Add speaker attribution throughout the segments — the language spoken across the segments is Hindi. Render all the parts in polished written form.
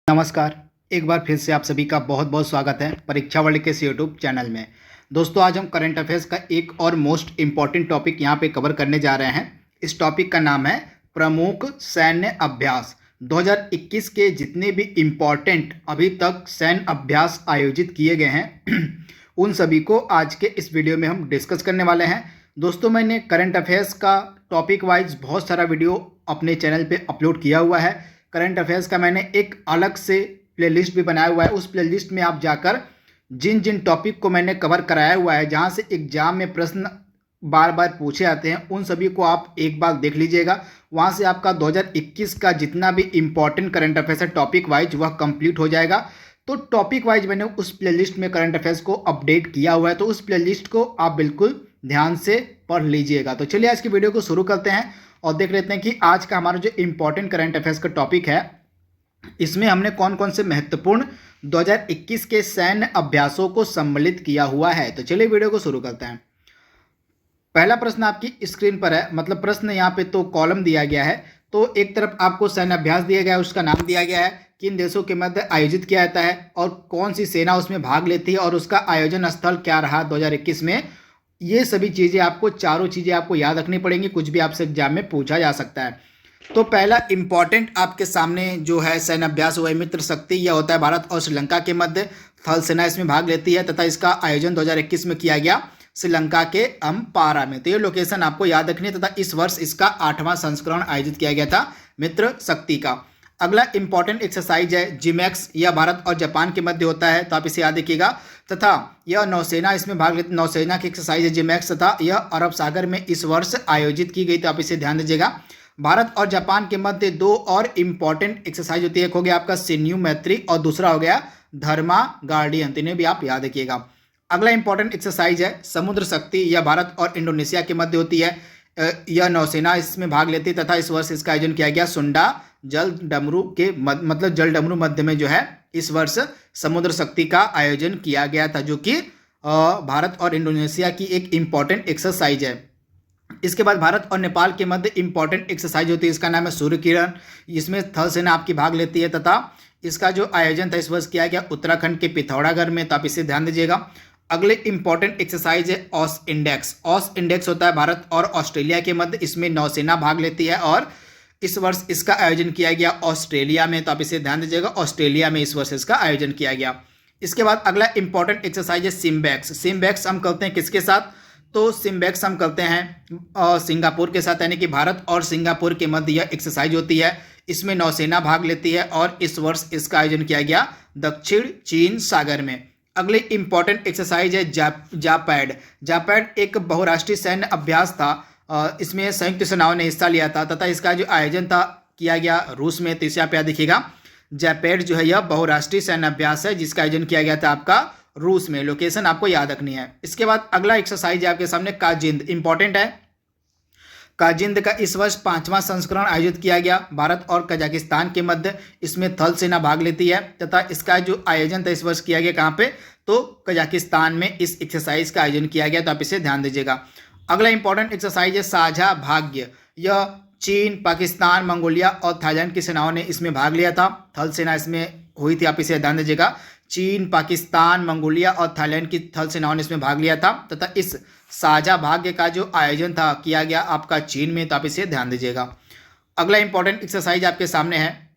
Speaker 1: नमस्कार। एक बार फिर से आप सभी का बहुत बहुत स्वागत है परीक्षा वर्ल्ड के इस यूट्यूब चैनल में। दोस्तों, आज हम करंट अफेयर्स का एक और मोस्ट इम्पॉर्टेंट टॉपिक यहाँ पे कवर करने जा रहे हैं। इस टॉपिक का नाम है प्रमुख सैन्य अभ्यास। 2021 के जितने भी इम्पॉर्टेंट अभी तक सैन्य अभ्यास आयोजित किए गए हैं उन सभी को आज के इस वीडियो में हम डिस्कस करने वाले हैं। दोस्तों, मैंने करंट अफेयर्स का टॉपिक वाइज बहुत सारा वीडियो अपने चैनल पे अपलोड किया हुआ है। करंट अफेयर्स का मैंने एक अलग से प्लेलिस्ट भी बनाया हुआ है। उस प्लेलिस्ट में आप जाकर जिन जिन टॉपिक को मैंने कवर कराया हुआ है, जहां से एग्जाम में प्रश्न बार बार पूछे आते हैं, उन सभी को आप एक बार देख लीजिएगा। वहां से आपका 2021 का जितना भी इम्पॉर्टेंट करंट अफेयर्स है टॉपिक वाइज वह कंप्लीट हो जाएगा। तो टॉपिक वाइज मैंने उस प्लेलिस्ट में करंट अफेयर्स को अपडेट किया हुआ है, तो उस प्लेलिस्ट को आप बिल्कुल ध्यान से पढ़ लीजिएगा। तो चलिए आज की वीडियो को शुरू करते हैं और देख लेते हैं कि आज का हमारा जो इम्पोर्टेंट करंट अफेयर्स का टॉपिक है, इसमें हमने कौन कौन से महत्वपूर्ण 2021 के सैन्य अभ्यासों को सम्मिलित किया हुआ है। तो चलिए वीडियो को शुरू करते हैं। पहला प्रश्न आपकी स्क्रीन पर है, मतलब प्रश्न यहाँ पे तो कॉलम दिया गया है। तो एक तरफ आपको सैन्य अभ्यास दिया गया है, उसका नाम दिया गया है, किन देशों के मध्य आयोजित किया जाता है और कौन सी सेना उसमें भाग लेती है और उसका आयोजन स्थल क्या रहा 2021 में। ये सभी चीज़ें आपको, चारों चीज़ें आपको याद रखनी पड़ेंगी, कुछ भी आपसे एग्जाम में पूछा जा सकता है। तो पहला इंपॉर्टेंट आपके सामने जो है सैन्य अभ्यास हुआ है मित्र शक्ति। यह होता है भारत और श्रीलंका के मध्य। थल सेना इसमें भाग लेती है तथा इसका आयोजन 2021 में किया गया श्रीलंका के अम्पारा में। तो ये लोकेशन आपको याद रखनी है तथा इस वर्ष इसका 8वां संस्करण आयोजित किया गया था मित्र शक्ति का। अगला इंपॉर्टेंट एक्सरसाइज है जिमैक्स। यह भारत और जापान के मध्य होता है, तो आप इसे याद रखिएगा। तथा यह नौसेना इसमें भाग लेती, नौसेना की एक्सरसाइज है जिमैक्स, तथा यह अरब सागर में इस वर्ष आयोजित की गई, तो आप इसे ध्यान दीजिएगा। भारत और जापान के मध्य दो और इंपॉर्टेंट एक्सरसाइज होती है, एक हो गया आपका सिन्यू मैत्री और दूसरा हो गया धर्मा गार्डियन। इन्हें भी आप याद रखिएगा। अगला इंपॉर्टेंट एक्सरसाइज है समुद्र शक्ति। यह भारत और इंडोनेशिया के मध्य होती है। यह नौसेना इसमें भाग लेती है तथा इस वर्ष इसका आयोजन किया गया सुंडा जल डमरू के मतलब जल डमरू मध्य में जो है इस वर्ष समुद्र शक्ति का आयोजन किया गया था, जो कि भारत और इंडोनेशिया की एक इंपॉर्टेंट एक्सरसाइज है। इसके बाद भारत और नेपाल के मध्य इंपॉर्टेंट एक्सरसाइज होती है, इसका नाम है सूर्य किरण। इसमें थल सेना आपकी भाग लेती है तथा इसका जो आयोजन था इस वर्ष किया गया उत्तराखंड के पिथौरागढ़ में, तो आप इसे ध्यान दीजिएगा। अगले इंपॉर्टेंट एक्सरसाइज है ऑस इंडेक्स। ऑस इंडेक्स होता है भारत और ऑस्ट्रेलिया के मध्य। इसमें नौसेना भाग लेती है और इस वर्ष इसका आयोजन किया गया ऑस्ट्रेलिया में, तो आप इसे ध्यान दीजिएगा। ऑस्ट्रेलिया में इस वर्ष इसका आयोजन किया गया। इसके बाद अगला इंपॉर्टेंट एक्सरसाइज है सिम्बैक्स। सिम्बैक्स हम करते हैं किसके साथ? तो सिम्बैक्स हम करते हैं सिंगापुर के साथ, यानी कि भारत और सिंगापुर के मध्य यह एक्सरसाइज होती है। इसमें नौसेना भाग लेती है और इस वर्ष इसका आयोजन किया गया दक्षिण चीन सागर में। अगले इंपॉर्टेंट एक्सरसाइज है जापैड। जापैड एक बहुराष्ट्रीय सैन्य अभ्यास था। इसमें संयुक्त सेनाओं ने हिस्सा लिया था तथा इसका जो आयोजन था किया गया रूस में, तो इसे आप याद देखिएगा। जापैड जो है यह बहुराष्ट्रीय सैन्य अभ्यास है जिसका आयोजन किया गया था आपका रूस में। लोकेशन आपको याद रखनी है। इसके बाद अगला एक्सरसाइज है आपके सामने काजिंद। इंपॉर्टेंट है। काजिंद का इस वर्ष 5वां संस्करण आयोजित किया गया भारत और कजाकिस्तान के मध्य। इसमें थल सेना भाग लेती है तथा इसका जो आयोजन था इस वर्ष किया गया कहाँ पे? तो कजाकिस्तान में इस एक्सरसाइज का आयोजन किया गया, तो आप इसे ध्यान दीजिएगा। अगला इंपॉर्टेंट एक्सरसाइज है साझा भाग्य। यह चीन, पाकिस्तान, मंगोलिया और थाईलैंड की सेनाओं ने इसमें भाग लिया था। थल सेना इसमें हुई थी, आप इसे ध्यान दीजिएगा। चीन, पाकिस्तान, मंगोलिया और थाईलैंड की थल सेनाओं ने इसमें भाग लिया था तथा इस साझा भाग्य का जो आयोजन था किया गया आपका चीन में, तो आप इसे ध्यान दीजिएगा। अगला इंपॉर्टेंट एक्सरसाइज आपके सामने है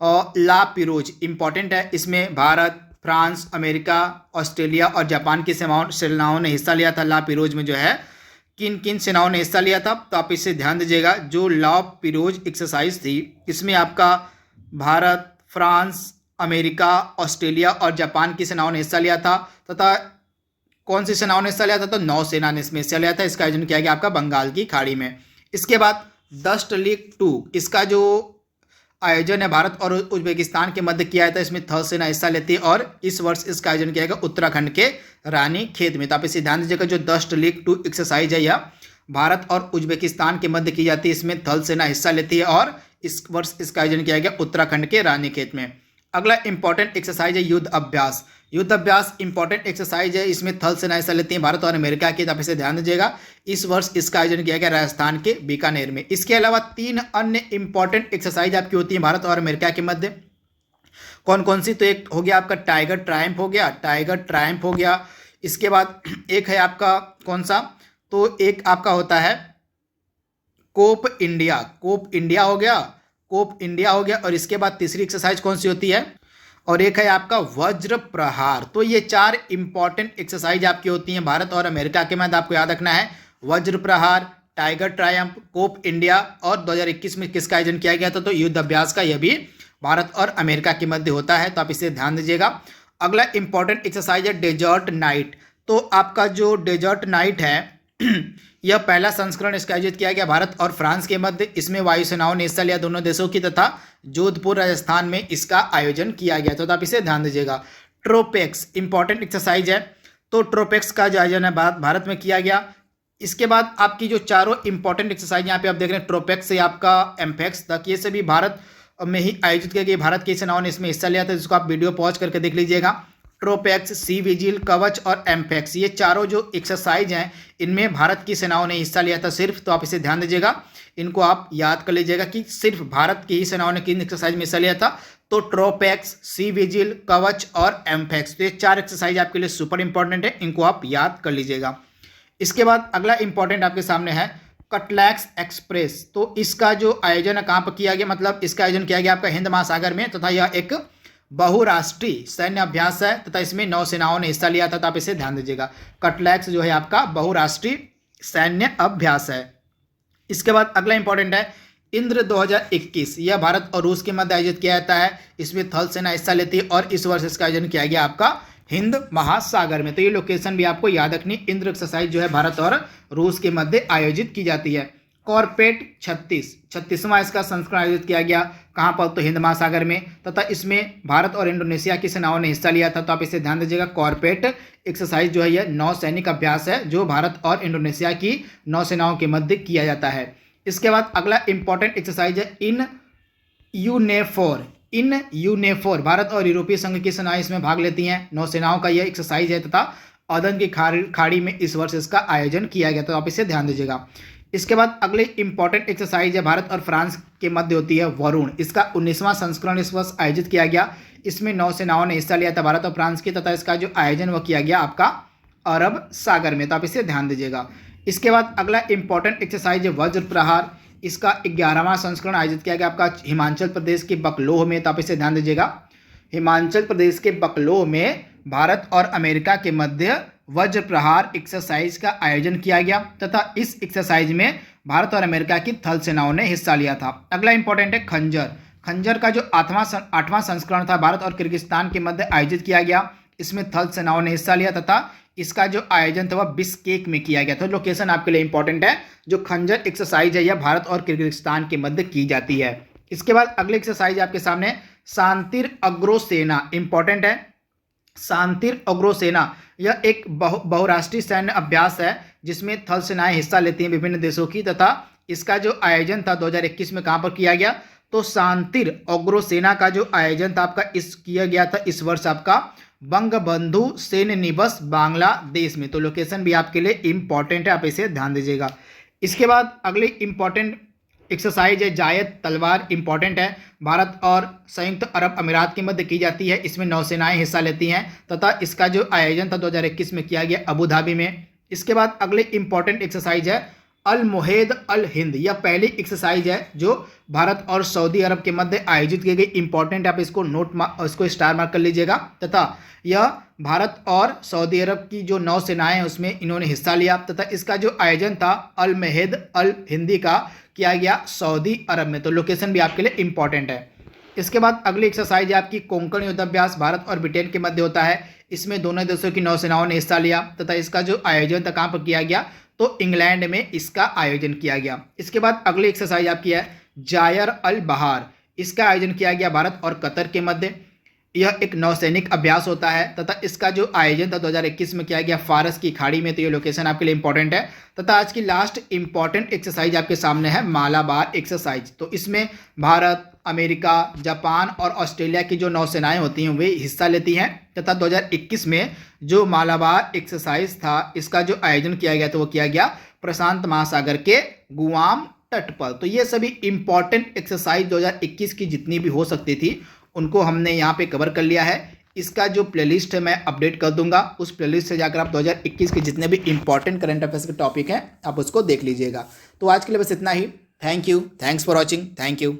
Speaker 1: और ला पिरोज। इंपॉर्टेंट है। इसमें भारत, फ्रांस, अमेरिका, ऑस्ट्रेलिया और जापान की सेनाओं ने हिस्सा लिया था। ला पिरोज में जो है किन किन सेनाओं ने हिस्सा लिया था, तो आप इसे ध्यान दीजिएगा। जो ला पिरोज एक्सरसाइज थी इसमें आपका भारत, फ्रांस, अमेरिका, ऑस्ट्रेलिया और जापान की सेनाओं ने हिस्सा लिया था तथा कौन सी सेनाओं ने हिस्सा लिया था? तो नौसेना ने इसमें हिस्सा लिया था। इसका आयोजन किया गया आपका बंगाल की खाड़ी में। इसके बाद डस्ट लीग 2, इसका जो आयोजन है भारत और उज्बेकिस्तान के मध्य किया था। इसमें थल सेना हिस्सा लेती है और इस वर्ष इसका आयोजन किया गया उत्तराखंड के रानी खेत में, तो आप इसे ध्यान दीजिएगा। जो डस्ट लीग 2 एक्सरसाइज है यह भारत और उज्बेकिस्तान के मध्य की जाती है। इसमें थल सेना हिस्सा लेती है और इस वर्ष इसका आयोजन किया गया उत्तराखंड के रानी खेत में। अगला इंपॉर्टेंट एक्सरसाइज है युद्ध अभ्यास। युद्ध अभ्यास इंपॉर्टेंट एक्सरसाइज है। इसमें थल सेना हिस्सा लेती है भारत और अमेरिका की, तो आप इसे ध्यान दीजिएगा। इस वर्ष इसका आयोजन किया गया राजस्थान के बीकानेर में। इसके अलावा 3 अन्य इंपॉर्टेंट एक्सरसाइज आपकी होती है भारत और अमेरिका के मध्य। कौन कौन सी? तो एक हो गया आपका टाइगर ट्रायम्फ हो गया, टाइगर ट्रायम्फ हो गया। इसके बाद एक है आपका कौन सा? तो एक आपका होता है कोप इंडिया, कोप इंडिया हो गया, कोप इंडिया हो गया। और इसके बाद तीसरी एक्सरसाइज कौन सी होती है? और एक है आपका वज्र प्रहार। तो ये 4 इंपॉर्टेंट एक्सरसाइज आपकी होती हैं भारत और अमेरिका के मध्य। आपको याद रखना है वज्र प्रहार, टाइगर ट्रायम्फ, कोप इंडिया, और 2021 में किसका आयोजन किया गया था? तो युद्ध अभ्यास का। यह भी भारत और अमेरिका के मध्य होता है, तो आप इसे ध्यान दीजिएगा। अगला इंपॉर्टेंट एक्सरसाइज है डेजर्ट नाइट। तो आपका जो डेजर्ट नाइट है यह पहला संस्करण इसका आयोजित किया गया भारत और फ्रांस के मध्य। इसमें वायुसेनाओं ने हिस्सा लिया दोनों देशों की, तथा जोधपुर राजस्थान में इसका आयोजन किया गया। तो आप इसे ध्यान दीजिएगा। ट्रोपेक्स इंपॉर्टेंट एक्सरसाइज है, तो ट्रोपेक्स का जो आयोजन है भारत में किया गया। इसके बाद आपकी जो चारों इंपॉर्टेंट एक्सरसाइज यहाँ पे आप देख रहे हैं, ट्रोपेक्स से आपका एम्पेक्स तक, ये सभी भारत में ही आयोजित किया गया। भारत की सेनाओं ने इसमें हिस्सा लिया था, जिसको आप वीडियो पॉज करके देख लीजिएगा। ट्रोपेक्स, सी विजिल, कवच और एम्पेक्स, ये चारों जो एक्सरसाइज हैं इनमें भारत की सेनाओं ने हिस्सा लिया था सिर्फ। तो आप इसे ध्यान दीजिएगा, इनको आप याद कर लीजिएगा कि सिर्फ भारत की ही सेनाओं ने किन एक्सरसाइज में हिस्सा लिया था। तो ट्रोपेक्स, सी विजिल, कवच और एम्पेक्स, तो ये 4 एक्सरसाइज आपके लिए सुपर इंपॉर्टेंट है, इनको आप याद कर लीजिएगा। इसके बाद अगला इंपॉर्टेंट आपके सामने है कटलैक्स एक्सप्रेस। तो इसका जो आयोजन है कहाँ पर किया गया? मतलब इसका आयोजन किया गया आपका हिंद महासागर में, तथा यह एक बहुराष्ट्रीय सैन्य अभ्यास है, तथा इसमें नौसेनाओं ने हिस्सा लिया था। तो आप इसे ध्यान दीजिएगा, कटलैक्स जो है आपका बहुराष्ट्रीय सैन्य अभ्यास है। इसके बाद अगला इंपॉर्टेंट है इंद्र 2021। यह भारत और रूस के मध्य आयोजित किया जाता है। इसमें थल सेना हिस्सा लेती है और इस वर्ष इसका आयोजन किया गया आपका हिंद महासागर में। तो ये लोकेशन भी आपको याद रखनी। इंद्र एक्सरसाइज जो है भारत और रूस के मध्य आयोजित की जाती है। कॉर्पेट 36वां इसका संस्करण आयोजित किया गया, कहाँ पर? तो हिंद महासागर में, तथा इसमें भारत और इंडोनेशिया की सेनाओं ने हिस्सा लिया था। तो आप इसे ध्यान दीजिएगा, कॉर्पेट एक्सरसाइज जो है यह नौसैनिक अभ्यास है जो भारत और इंडोनेशिया की नौसेनाओं के मध्य किया जाता है। इसके बाद अगला इंपॉर्टेंट एक्सरसाइज है इन यूनेफोर। इन यूनेफोर, भारत और यूरोपीय संघ की सेनाएं इसमें भाग लेती हैं। नौसेनाओं का यह एक्सरसाइज है, तथा अदन की खाड़ी में इस वर्ष इसका आयोजन किया गया। तो आप इसे ध्यान दीजिएगा। इसके बाद अगले इंपॉर्टेंट एक्सरसाइज है भारत और फ्रांस के मध्य होती है वरुण। इसका 19वां संस्करण इस वर्ष आयोजित किया गया। इसमें नौसेनाओं ने हिस्सा लिया था भारत और फ्रांस की, तथा इसका जो आयोजन वह किया गया आपका अरब सागर में। तो आप इसे ध्यान दीजिएगा। इसके बाद अगला इंपॉर्टेंट एक्सरसाइज है वज्र प्रहार। इसका 11वां संस्करण आयोजित किया गया आपका हिमाचल प्रदेश के बकलोह में। तो आप इसे ध्यान दीजिएगा, हिमाचल प्रदेश के बकलोह में भारत और अमेरिका के मध्य वज्र प्रहार एक्सरसाइज का आयोजन किया गया, तथा इस एक्सरसाइज में भारत और अमेरिका की थल सेनाओं ने हिस्सा लिया था। अगला इंपॉर्टेंट है खंजर। खंजर का जो 8वां संस्करण था भारत और किर्गिस्तान के मध्य आयोजित किया गया। इसमें थल सेनाओं ने हिस्सा लिया, तथा इसका जो आयोजन था वह बिश्केक में किया गया था। तो लोकेशन आपके लिए इंपॉर्टेंट है। जो खंजर एक्सरसाइज है यह भारत और किर्गिस्तान के मध्य की जाती है। इसके बाद अगली एक्सरसाइज आपके सामने शांतिर अग्रोसेना, इंपॉर्टेंट है। शांतिर अग्रोसेना यह एक बहुराष्ट्रीय सैन्य अभ्यास है जिसमें थल सेनाएं हिस्सा लेती हैं विभिन्न देशों की, तथा इसका जो आयोजन था 2021 में कहाँ पर किया गया? तो शांतिर अग्रोसेना का जो आयोजन था आपका किया गया था इस वर्ष आपका बंगबंधु सेननिबस बांग्लादेश में। तो लोकेशन भी आपके लिए इंपॉर्टेंट है, आप इसे ध्यान दीजिएगा। इसके बाद अगली इंपॉर्टेंट एक्सरसाइज है जायद तलवार, इंपॉर्टेंट है। भारत और संयुक्त अरब अमीरात के मध्य की जाती है। इसमें नौसेनाएं हिस्सा लेती हैं, तथा इसका जो आयोजन था 2021 में किया गया अबू धाबी में। इसके बाद अगली इंपॉर्टेंट एक्सरसाइज है अल मुहेद अल हिंद। यह पहली एक्सरसाइज है जो भारत और सऊदी अरब के मध्य आयोजित की गई, इंपॉर्टेंट। आप इसको स्टार मार्क कर लीजिएगा। तथा यह भारत और सऊदी अरब की जो नौसेनाएं हैं उसमें इन्होंने हिस्सा लिया, तथा इसका जो आयोजन था अल मुहेद अल हिंदी का किया गया सऊदी अरब में। तो लोकेशन भी आपके लिए इंपॉर्टेंट है। इसके बाद अगली एक्सरसाइज है आपकी कोंकण युद्धाभ्यास, भारत और ब्रिटेन के मध्य होता है। इसमें दोनों देशों की नौसेनाओं ने हिस्सा लिया, तथा इसका जो आयोजन था कहाँ पर किया गया? तो इंग्लैंड में इसका आयोजन किया गया। इसके बाद अगली एक्सरसाइज आपकी है जायर अल बहार। इसका आयोजन किया गया भारत और कतर के मध्य। यह एक नौसैनिक अभ्यास होता है, तथा इसका जो आयोजन था 2021 में किया गया फारस की खाड़ी में। तो ये लोकेशन आपके लिए इंपॉर्टेंट है। तथा आज की लास्ट इंपॉर्टेंट एक्सरसाइज आपके सामने है मालाबार एक्सरसाइज। तो इसमें भारत, अमेरिका, जापान और ऑस्ट्रेलिया की जो नौसेनाएं होती हैं वे हिस्सा लेती हैं, तथा 2021 में जो मालाबार एक्सरसाइज था इसका जो आयोजन किया गया तो वो किया गया प्रशांत महासागर के गुआम तट पर। तो ये सभी इंपॉर्टेंट एक्सरसाइज 2021 की जितनी भी हो सकती थी उनको हमने यहाँ पे कवर कर लिया है। इसका जो प्लेलिस्ट है मैं अपडेट कर दूंगा, उस प्लेलिस्ट से जाकर आप 2021 के जितने भी इंपॉर्टेंट करंट अफेयर्स के टॉपिक हैं आप उसको देख लीजिएगा। तो आज के लिए बस इतना ही। Thank you, thanks for watching, thank you.